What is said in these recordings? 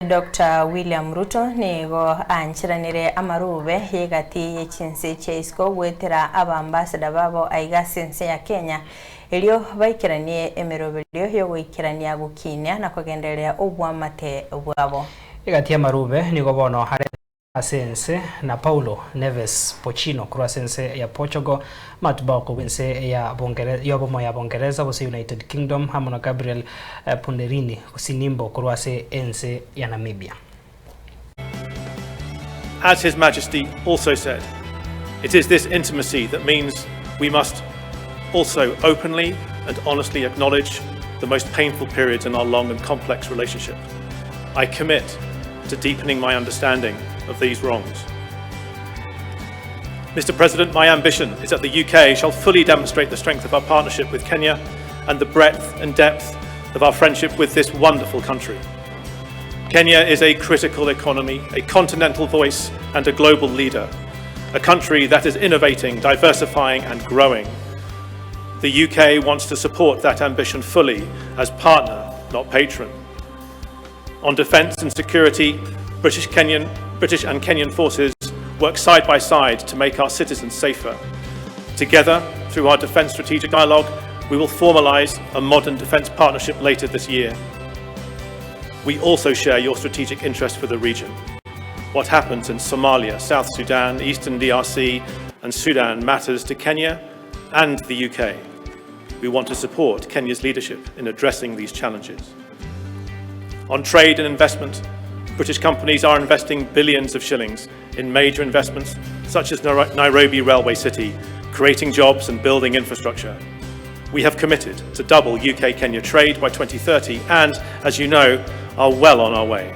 Dr. William Ruto nigo anchiranire amarube yegati yechinse CHIA ISIKO gwetera Abamabasaba babo aiga sense ya Kenya elio baikiranie emerobelio yo gwikirania gukinya na kugendereria obwamate bwabo yegati amarube nigo bono hare sense na Paulo Neves Pochino kura sense ya Portugal matubako wense ya Bongereza bose United Kingdom hamwe na Gabriel Punderini kusinimbo kura se ense ya Namibia. As His Majesty also said, it is this intimacy that means we must also openly and honestly acknowledge the most painful periods in our long and complex relationship. I commit to deepening my understanding of these wrongs. Mr. President, my ambition is that the UK shall fully demonstrate the strength of our partnership with Kenya and the breadth and depth of our friendship with this wonderful country. Kenya is a critical economy, a continental voice and a global leader, a country that is innovating, diversifying and growing. The UK wants to support that ambition fully as partner, not patron. On defence and security, British and Kenyan forces work side by side to make our citizens safer. Together, through our Defence Strategic Dialogue, we will formalise a modern defence partnership later this year. We also share your strategic interest for the region. What happens in Somalia, South Sudan, Eastern DRC and Sudan matters to Kenya and the UK. We want to support Kenya's leadership in addressing these challenges. On trade and investment, British companies are investing billions of shillings in major investments such as Nairobi Railway City, creating jobs and building infrastructure. We have committed to double UK-Kenya trade by 2030 and, as you know, are well on our way.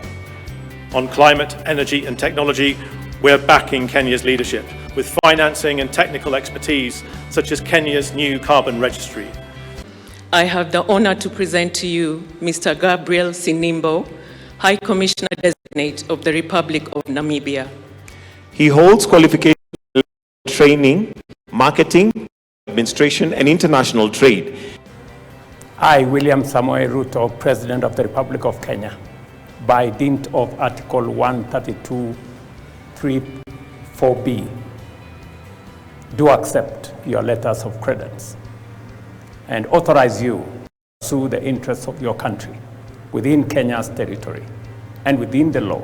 On climate, energy and technology, we're backing Kenya's leadership with financing and technical expertise such as Kenya's new carbon registry. I have the honor to present to you Mr. Gabriel Sinimbo, High Commissioner Designate of the Republic of Namibia. He holds qualifications in training, marketing, administration and international trade. I, William Samoei Ruto, President of the Republic of Kenya, by dint of Article 132(3)(4)(b, do accept your letters of credence and authorize you to pursue the interests of your country within Kenya's territory and within the law,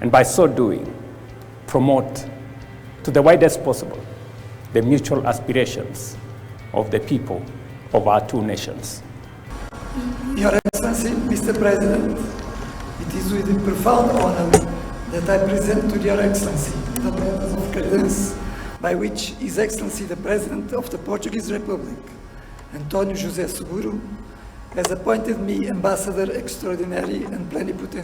and by so doing, promote to the widest possible the mutual aspirations of the people of our two nations. Your Excellency, Mr. President, it is with profound honor that I present to Your Excellency the letters of credence by which His Excellency the President of the Portuguese Republic, António José Seguro, has appointed me Ambassador Extraordinary and Plenipotentiary